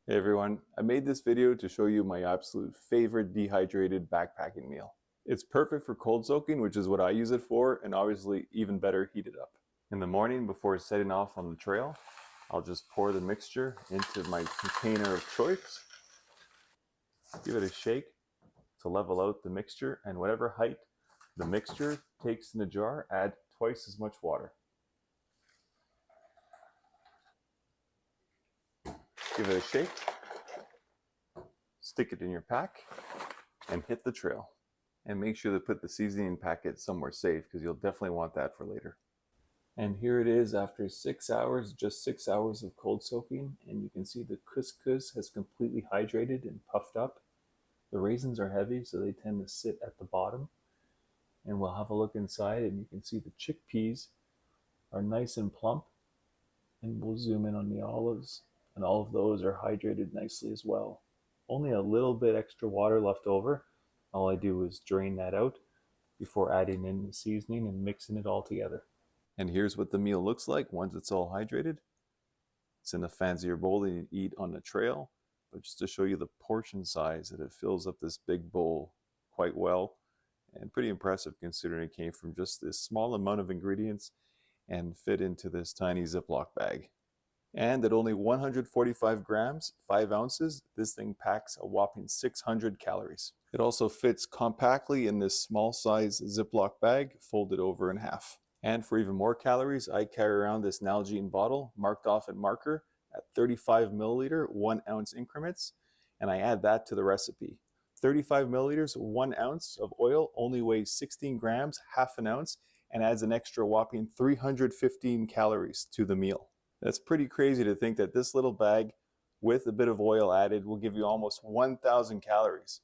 Hey everyone, I made this video to show you my absolute favorite dehydrated backpacking meal. It's perfect for cold soaking, which is what I use it for, and obviously even better heated up. In the morning before setting off on the trail, I'll just pour the mixture into my container of choice, give it a shake to level out the mixture, and whatever height the mixture takes in the jar, add twice as much water. Give it a shake, stick it in your pack, and hit the trail. And make sure to put the seasoning packet somewhere safe because you'll definitely want that for later. And here it is after 6 hours, just 6 hours of cold soaking, and you can see the couscous has completely hydrated and puffed up. The raisins are heavy, so they tend to sit at the bottom. And we'll have a look inside, and you can see the chickpeas are nice and plump. And we'll zoom in on the olives, and all of those are hydrated nicely as well. Only a little bit extra water left over. All I do is drain that out before adding in the seasoning and mixing it all together. And here's what the meal looks like once it's all hydrated. It's in a fancier bowl that you eat on the trail, but just to show you the portion size, that it fills up this big bowl quite well, and pretty impressive considering it came from just this small amount of ingredients and fit into this tiny Ziploc bag. And at only 145 grams, 5 ounces, this thing packs a whopping 600 calories. It also fits compactly in this small size Ziploc bag, folded over in half. And for even more calories, I carry around this Nalgene bottle marked off at marker at 35 milliliter, 1 ounce increments, and I add that to the recipe. 35 milliliters, 1 ounce of oil only weighs 16 grams, half an ounce, and adds an extra whopping 315 calories to the meal. That's pretty crazy to think that this little bag with a bit of oil added will give you almost 1,000 calories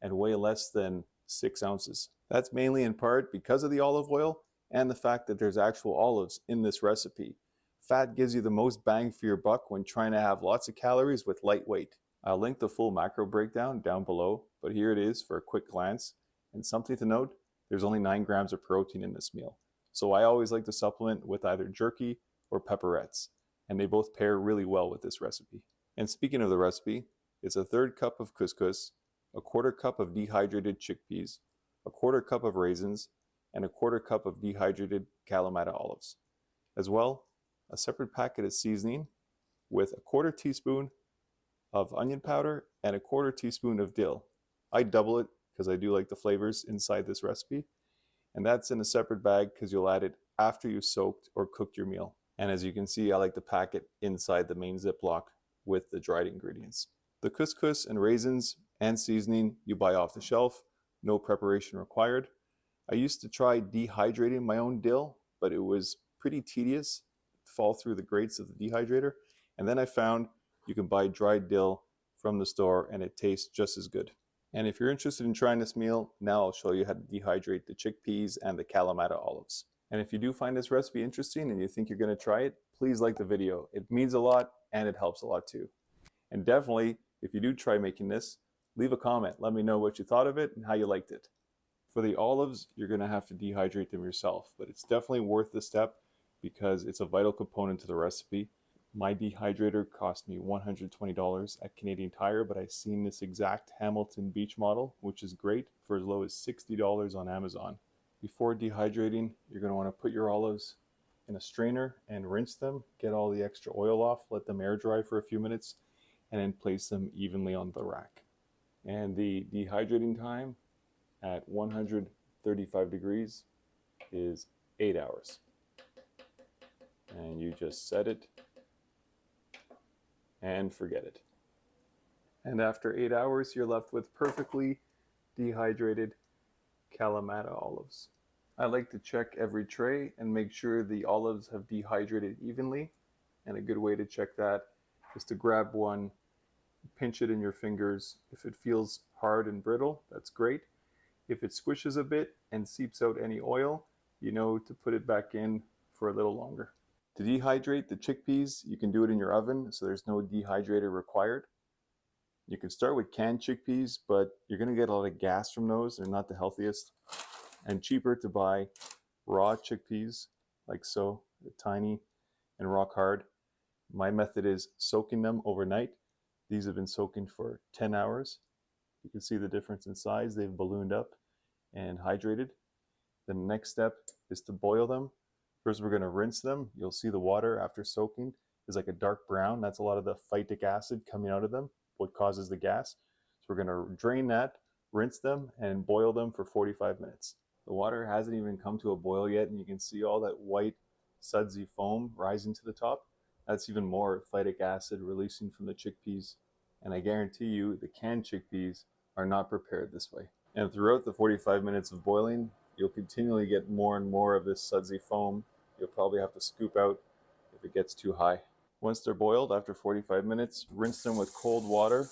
and weigh less than 6 ounces. That's mainly in part because of the olive oil and the fact that there's actual olives in this recipe. Fat gives you the most bang for your buck when trying to have lots of calories with light weight. I'll link the full macro breakdown down below, but here it is for a quick glance. And something to note, there's only 9 grams of protein in this meal. So I always like to supplement with either jerky or pepperettes, and they both pair really well with this recipe. And speaking of the recipe, it's a 1/3 cup of couscous, a 1/4 cup of dehydrated chickpeas, a 1/4 cup of raisins, and a 1/4 cup of dehydrated kalamata olives. As well, a separate packet of seasoning with a 1/4 teaspoon of onion powder and a 1/4 teaspoon of dill. I double it because I do like the flavors inside this recipe. And that's in a separate bag because you'll add it after you soaked or cooked your meal. And as you can see, I like to pack it inside the main Ziploc with the dried ingredients. The couscous and raisins and seasoning you buy off the shelf, no preparation required. I used to try dehydrating my own dill, but it was pretty tedious, fall through the grates of the dehydrator. And then I found you can buy dried dill from the store and it tastes just as good. And if you're interested in trying this meal, now I'll show you how to dehydrate the chickpeas and the kalamata olives. And if you do find this recipe interesting and you think you're going to try it, please like the video. It means a lot and it helps a lot too. And definitely, if you do try making this, leave a comment. Let me know what you thought of it and how you liked it. For the olives, you're going to have to dehydrate them yourself, but it's definitely worth the step because it's a vital component to the recipe. My dehydrator cost me $120 at Canadian Tire, but I've seen this exact Hamilton Beach model, which is great, for as low as $60 on Amazon. Before dehydrating, you're going to want to put your olives in a strainer and rinse them, get all the extra oil off, let them air dry for a few minutes, and then place them evenly on the rack. And the dehydrating time at 135 degrees is 8 hours. And you just set it and forget it. And after 8 hours, you're left with perfectly dehydrated kalamata olives. I like to check every tray and make sure the olives have dehydrated evenly. And a good way to check that is to grab one, pinch it in your fingers. If it feels hard and brittle, that's great. If it squishes a bit and seeps out any oil, you know to put it back in for a little longer. To dehydrate the chickpeas, you can do it in your oven, so there's no dehydrator required. You can start with canned chickpeas, but you're going to get a lot of gas from those. They're not the healthiest. And cheaper to buy raw chickpeas, like so. They're tiny and rock hard. My method is soaking them overnight, These have been soaking for 10 hours. You can see the difference in size. They've ballooned up and hydrated. The next step is to boil them. First, we're going to rinse them. You'll see the water after soaking is like a dark brown. That's a lot of the phytic acid coming out of them, what causes the gas. So we're going to drain that, rinse them, and boil them for 45 minutes. The water hasn't even come to a boil yet, and you can see all that white sudsy foam rising to the top. That's even more phytic acid releasing from the chickpeas. And I guarantee you the canned chickpeas are not prepared this way. And throughout the 45 minutes of boiling, you'll continually get more and more of this sudsy foam. You'll probably have to scoop out if it gets too high. Once they're boiled, after 45 minutes, rinse them with cold water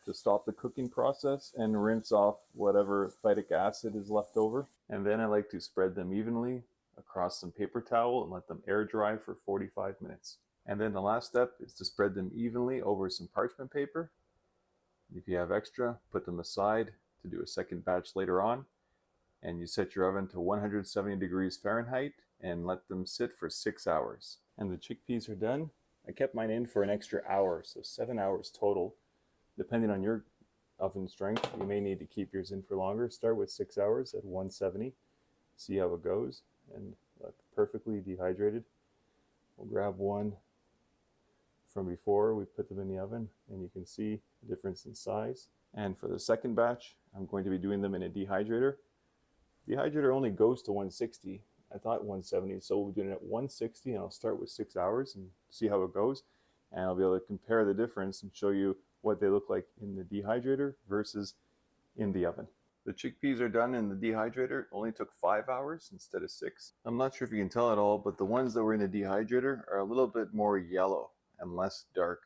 to stop the cooking process and rinse off whatever phytic acid is left over. And then I like to spread them evenly across some paper towel and let them air dry for 45 minutes. And then the last step is to spread them evenly over some parchment paper. If you have extra, put them aside to do a second batch later on. And you set your oven to 170 degrees Fahrenheit and let them sit for 6 hours. And the chickpeas are done. I kept mine in for an extra hour, so 7 hours total. Depending on your oven strength, you may need to keep yours in for longer. Start with 6 hours at 170. See how it goes. And look, perfectly dehydrated. We'll grab one from before we put them in the oven, and you can see the difference in size. And for the second batch, I'm going to be doing them in a dehydrator. Dehydrator only goes to 160. I thought 170, so we'll be doing it at 160, and I'll start with 6 hours and see how it goes. And I'll be able to compare the difference and show you what they look like in the dehydrator versus in the oven. The chickpeas are done in the dehydrator. Only took 5 hours instead of 6. I'm not sure if you can tell at all, but the ones that were in the dehydrator are a little bit more yellow and less dark.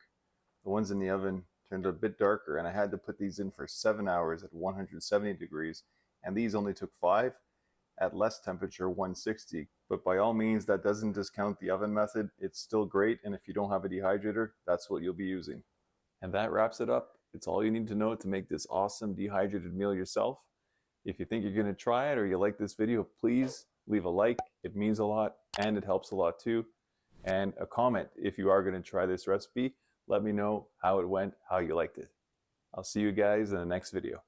The ones in the oven turned a bit darker, and I had to put these in for 7 hours at 170 degrees, and these only took 5 at less temperature, 160. But by all means, that doesn't discount the oven method. It's still great, and if you don't have a dehydrator, that's what you'll be using. And that wraps it up. It's all you need to know to make this awesome dehydrated meal yourself. If you think you're going to try it or you like this video, please leave a like. It means a lot, and it helps a lot too. And a comment if you are going to try this recipe. Let me know how it went, how you liked it. I'll see you guys in the next video.